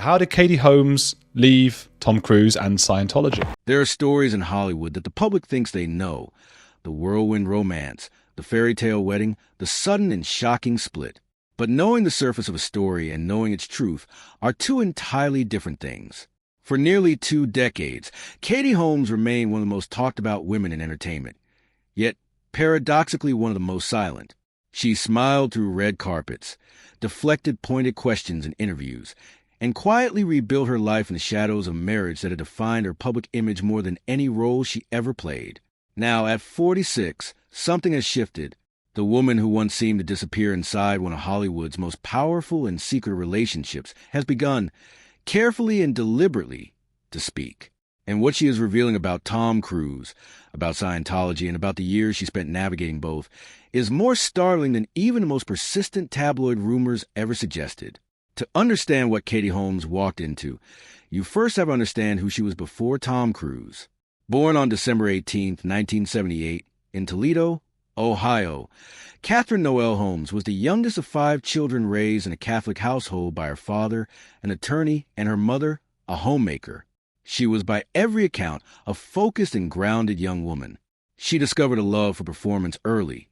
How did Katie Holmes leave Tom Cruise and Scientology? There are stories in Hollywood that the public thinks they know. The whirlwind romance, the fairy tale wedding, the sudden and shocking split. But knowing the surface of a story and knowing its truth are two entirely different things. For nearly 2 decades, Katie Holmes remained one of the most talked about women in entertainment, yet paradoxically one of the most silent. She smiled through red carpets, deflected pointed questions in interviews, and quietly rebuilt her life in the shadows of marriage that had defined her public image more than any role she ever played. Now, at 46, something has shifted. The woman who once seemed to disappear inside one of Hollywood's most powerful and secret relationships has begun, carefully and deliberately, to speak. And what she is revealing about Tom Cruise, about Scientology, and about the years she spent navigating both is more startling than even the most persistent tabloid rumors ever suggested. To understand what Katie Holmes walked into, you first have to understand who she was before Tom Cruise. Born on December 18, 1978, in Toledo, Ohio, Catherine Noel Holmes was the youngest of 5 children raised in a Catholic household by her father, an attorney, and her mother, a homemaker. She was by every account a focused and grounded young woman. She discovered a love for performance early,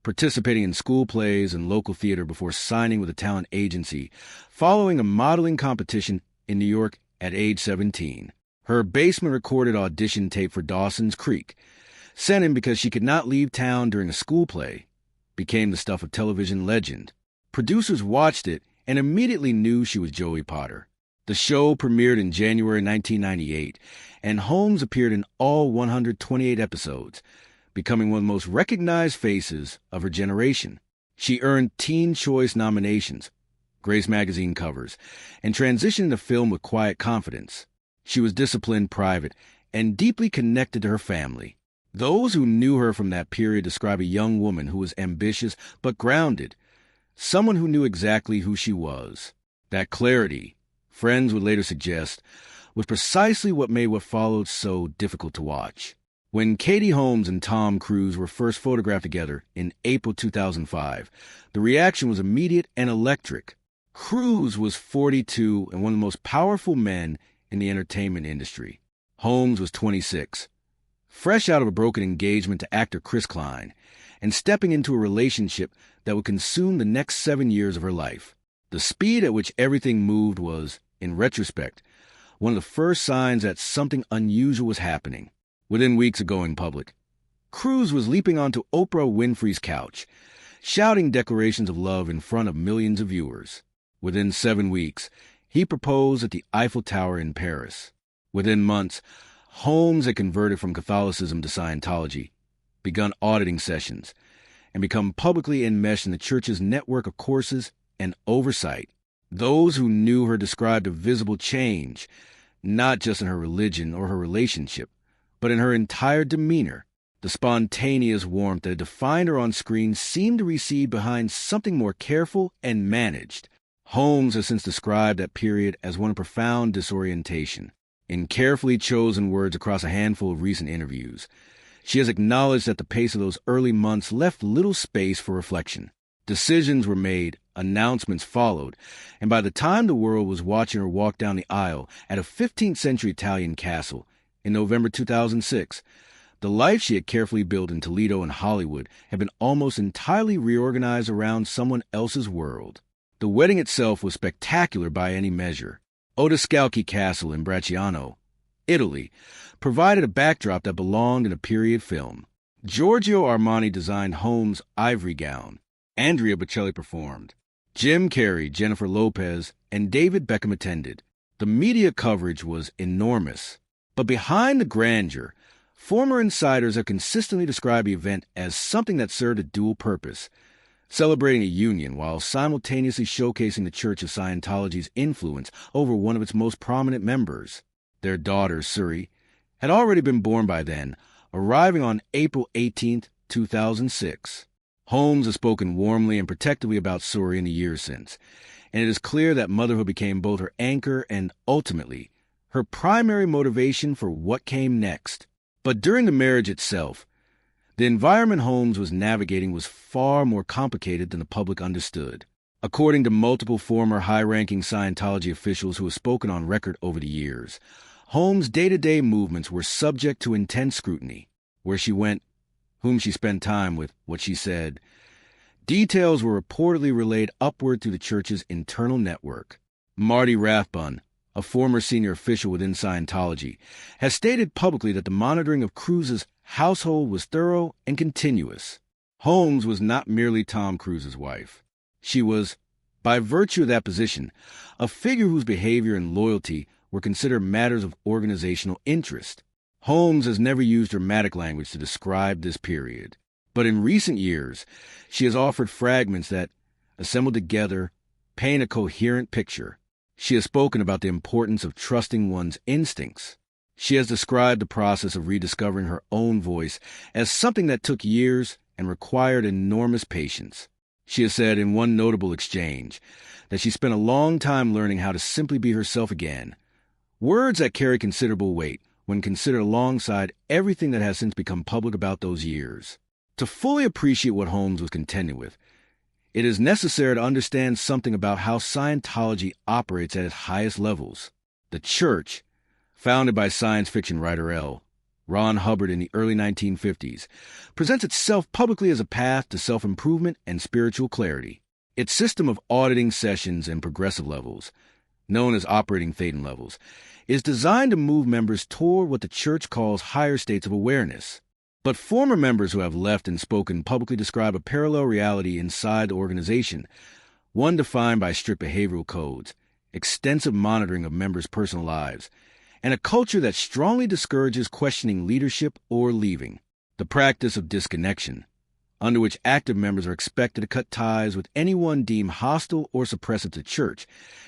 participating in school plays and local theater before signing with a talent agency, following a modeling competition in New York at age 17. Her basement-recorded audition tape for Dawson's Creek, sent in because she could not leave town during a school play, became the stuff of television legend. Producers watched it and immediately knew she was Joey Potter. The show premiered in January 1998, and Holmes appeared in all 128 episodes, becoming one of the most recognized faces of her generation. She earned Teen Choice nominations, Grace magazine covers, and transitioned into film with quiet confidence. She was disciplined, private, and deeply connected to her family. Those who knew her from that period describe a young woman who was ambitious but grounded, someone who knew exactly who she was. That clarity, friends would later suggest, was precisely what made what followed so difficult to watch. When Katie Holmes and Tom Cruise were first photographed together in April 2005, the reaction was immediate and electric. Cruise was 42 and one of the most powerful men in the entertainment industry. Holmes was 26, fresh out of a broken engagement to actor Chris Klein, and stepping into a relationship that would consume the next 7 years of her life. The speed at which everything moved was, in retrospect, one of the first signs that something unusual was happening. Within weeks of going public, Cruise was leaping onto Oprah Winfrey's couch, shouting declarations of love in front of millions of viewers. Within 7 weeks, he proposed at the Eiffel Tower in Paris. Within months, Holmes had converted from Catholicism to Scientology, begun auditing sessions, and become publicly enmeshed in the church's network of courses and oversight. Those who knew her described a visible change, not just in her religion or her relationship, but in her entire demeanor. The spontaneous warmth that had defined her on screen seemed to recede behind something more careful and managed. Holmes has since described that period as one of profound disorientation. In carefully chosen words across a handful of recent interviews, she has acknowledged that the pace of those early months left little space for reflection. Decisions were made, announcements followed, and by the time the world was watching her walk down the aisle at a 15th century Italian castle in November 2006, the life she had carefully built in Toledo and Hollywood had been almost entirely reorganized around someone else's world. The wedding itself was spectacular by any measure. Odescalchi Castle in Bracciano, Italy, provided a backdrop that belonged in a period film. Giorgio Armani designed Holmes' ivory gown. Andrea Bocelli performed. Jim Carrey, Jennifer Lopez, and David Beckham attended. The media coverage was enormous. But behind the grandeur, former insiders have consistently described the event as something that served a dual purpose, celebrating a union while simultaneously showcasing the Church of Scientology's influence over one of its most prominent members. Their daughter, Suri, had already been born by then, arriving on April 18, 2006. Holmes has spoken warmly and protectively about Suri in the years since, and it is clear that motherhood became both her anchor and, ultimately, her primary motivation for what came next. But during the marriage itself, the environment Holmes was navigating was far more complicated than the public understood. According to multiple former high-ranking Scientology officials who have spoken on record over the years, Holmes' day-to-day movements were subject to intense scrutiny. Where she went, whom she spent time with, what she said. Details were reportedly relayed upward through the church's internal network. Marty Rathbun, a former senior official within Scientology, has stated publicly that the monitoring of Cruise's household was thorough and continuous. Holmes was not merely Tom Cruise's wife. She was, by virtue of that position, a figure whose behavior and loyalty were considered matters of organizational interest. Holmes has never used dramatic language to describe this period, but in recent years, she has offered fragments that, assembled together, paint a coherent picture. She has spoken about the importance of trusting one's instincts. She has described the process of rediscovering her own voice as something that took years and required enormous patience. She has said in one notable exchange that she spent a long time learning how to simply be herself again, words that carry considerable weight when considered alongside everything that has since become public about those years. To fully appreciate what Holmes was contending with, it is necessary to understand something about how Scientology operates at its highest levels. The Church, founded by science fiction writer L. Ron Hubbard in the early 1950s, presents itself publicly as a path to self-improvement and spiritual clarity. Its system of auditing sessions and progressive levels, known as operating thetan levels, is designed to move members toward what the Church calls higher states of awareness. But former members who have left and spoken publicly describe a parallel reality inside the organization, one defined by strict behavioral codes, extensive monitoring of members' personal lives, and a culture that strongly discourages questioning leadership or leaving. The practice of disconnection, under which active members are expected to cut ties with anyone deemed hostile or suppressive to church,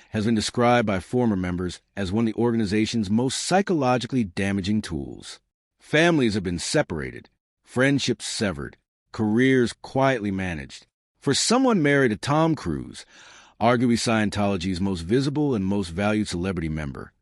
has been described by former members as one of the organization's most psychologically damaging tools. Families have been separated, friendships severed, careers quietly managed. For someone married to Tom Cruise, arguably Scientology's most visible and most valued celebrity member,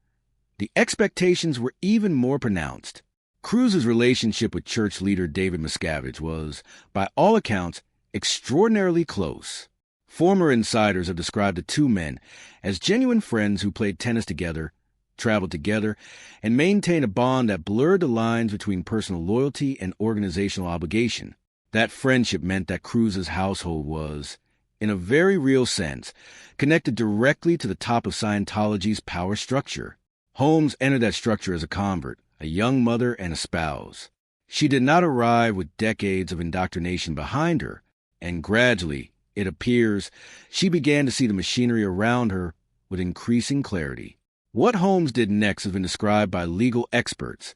the expectations were even more pronounced. Cruise's relationship with church leader David Miscavige was, by all accounts, extraordinarily close. Former insiders have described the two men as genuine friends who played tennis together, traveled together, and maintained a bond that blurred the lines between personal loyalty and organizational obligation. That friendship meant that Cruise's household was, in a very real sense, connected directly to the top of Scientology's power structure. Holmes entered that structure as a convert, a young mother, and a spouse. She did not arrive with decades of indoctrination behind her, and gradually, it appears, she began to see the machinery around her with increasing clarity. What Holmes did next has been described by legal experts,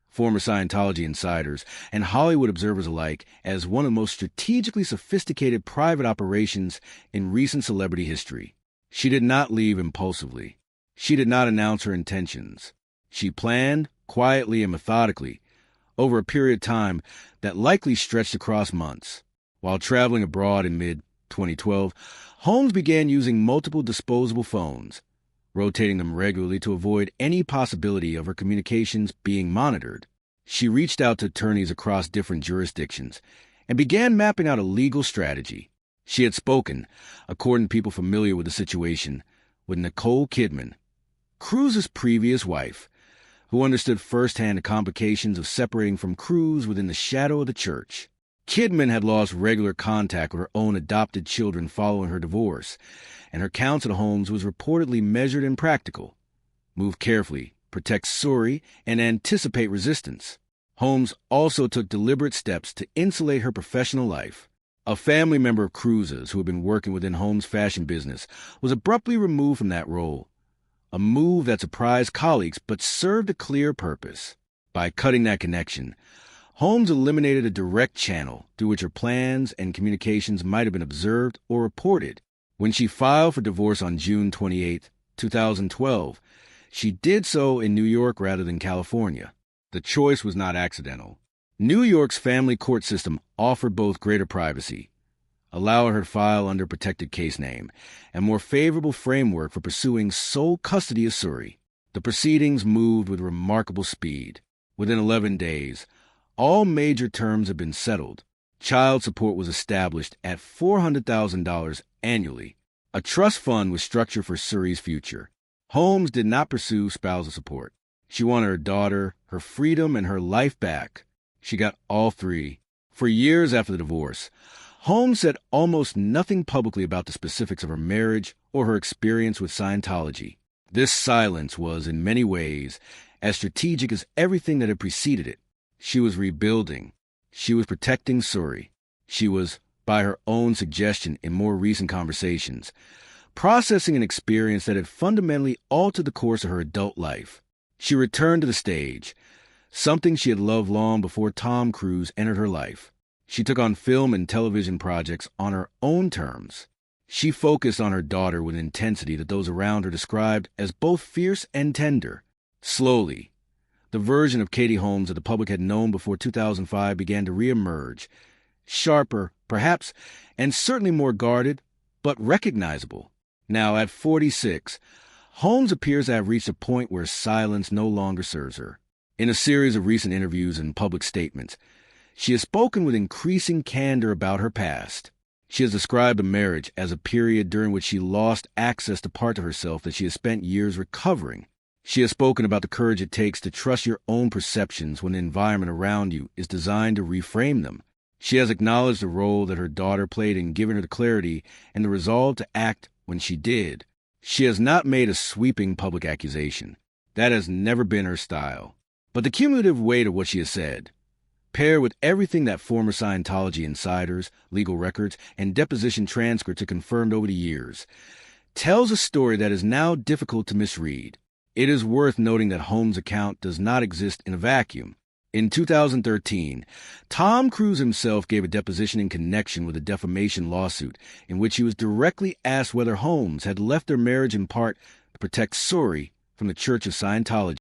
former Scientology insiders, and Hollywood observers alike as one of the most strategically sophisticated private operations in recent celebrity history. She did not leave impulsively. She did not announce her intentions. She planned, quietly and methodically, over a period of time that likely stretched across months. While traveling abroad in mid-2012, Holmes began using multiple disposable phones, rotating them regularly to avoid any possibility of her communications being monitored. She reached out to attorneys across different jurisdictions and began mapping out a legal strategy. She had spoken, according to people familiar with the situation, with Nicole Kidman, Cruise's previous wife, who understood firsthand the complications of separating from Cruise within the shadow of the church. Kidman had lost regular contact with her own adopted children following her divorce, and her counsel to Holmes was reportedly measured and practical. Move carefully, protect Suri, and anticipate resistance. Holmes also took deliberate steps to insulate her professional life. A family member of Cruise's who had been working within Holmes' fashion business was abruptly removed from that role, a move that surprised colleagues but served a clear purpose. By cutting that connection, Holmes eliminated a direct channel through which her plans and communications might have been observed or reported. When she filed for divorce on June 28, 2012, she did so in New York rather than California. The choice was not accidental. New York's family court system offered both greater privacy, allowing her to file under a protected case name, and more favorable framework for pursuing sole custody of Suri. The proceedings moved with remarkable speed. Within 11 days, all major terms had been settled. Child support was established at $400,000 annually. A trust fund was structured for Suri's future. Holmes did not pursue spousal support. She wanted her daughter, her freedom, and her life back. She got all three. For years after the divorce, Holmes said almost nothing publicly about the specifics of her marriage or her experience with Scientology. This silence was, in many ways, as strategic as everything that had preceded it. She was rebuilding. She was protecting Suri. She was, by her own suggestion in more recent conversations, processing an experience that had fundamentally altered the course of her adult life. She returned to the stage, something she had loved long before Tom Cruise entered her life. She took on film and television projects on her own terms. She focused on her daughter with an intensity that those around her described as both fierce and tender. Slowly, the version of Katie Holmes that the public had known before 2005 began to reemerge, sharper, perhaps, and certainly more guarded, but recognizable. Now, at 46, Holmes appears to have reached a point where silence no longer serves her. In a series of recent interviews and public statements, she has spoken with increasing candor about her past. She has described the marriage as a period during which she lost access to parts of herself that she has spent years recovering. She has spoken about the courage it takes to trust your own perceptions when the environment around you is designed to reframe them. She has acknowledged the role that her daughter played in giving her the clarity and the resolve to act when she did. She has not made a sweeping public accusation. That has never been her style. But the cumulative weight of what she has said, paired with everything that former Scientology insiders, legal records, and deposition transcripts have confirmed over the years, tells a story that is now difficult to misread. It is worth noting that Holmes' account does not exist in a vacuum. In 2013, Tom Cruise himself gave a deposition in connection with a defamation lawsuit in which he was directly asked whether Holmes had left their marriage in part to protect Suri from the Church of Scientology.